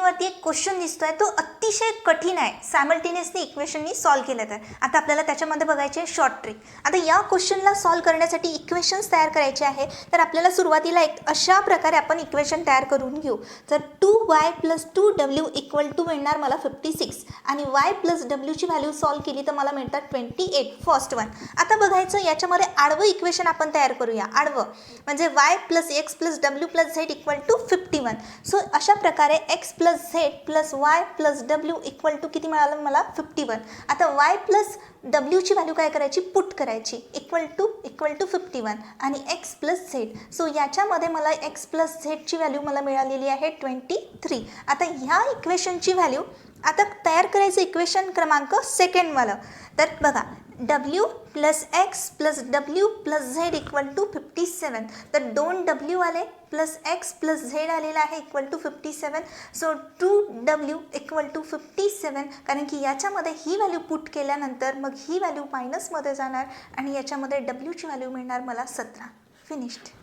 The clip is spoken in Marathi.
स्क्रीनवरती एक क्वेश्चन दिसतोय, तो अतिशय कठीण आहे. सायमल्टेनियसली इक्वेशननी सॉल्व्ह केलं तर आता आपल्याला त्याच्यामध्ये बघायची आहे शॉर्ट ट्रिक. आता या क्वेश्चनला सॉल्व्ह करण्यासाठी इक्वेशन्स तयार करायचे आहे. तर आपल्याला सुरुवातीला एक अशा प्रकारे आपण इक्वेशन तयार करून घेऊ. तर 2y + 2w = मिळणार मला 56 आणि y + wची व्हॅल्यू सॉल्व्ह केली तर मला मिळतात 28. First one. आता बघायचं याच्यामध्ये आडवं इक्वेशन आपण तयार करूया. आडवं म्हणजे y + x + w + z = 51. So अशा प्रकारे x + z + y + w = किती मिळालं मला 51. आता y + w ची व्हॅल्यू काय करायची, पुट करायची, = 51 आणि x + z. सो याच्यामध्ये मला x + z ची व्हॅल्यू मला मिळालेली आहे 23. आता ह्या इक्वेशनची व्हॅल्यू आता तयार करायचं इक्वेशन क्रमांक सेकंडवालं. तर बघा w + x + w + z = 57. तर 2w आले प्लस x + z आलेला आहे = 57. सो 2w = 57 कारण की याच्यामध्ये ही व्हॅल्यू पुट केल्यानंतर मग ही व्हॅल्यू मायनसमध्ये जाणार आणि याच्यामध्ये w ची व्हॅल्यू मिळणार मला 17. फिनिश्ड.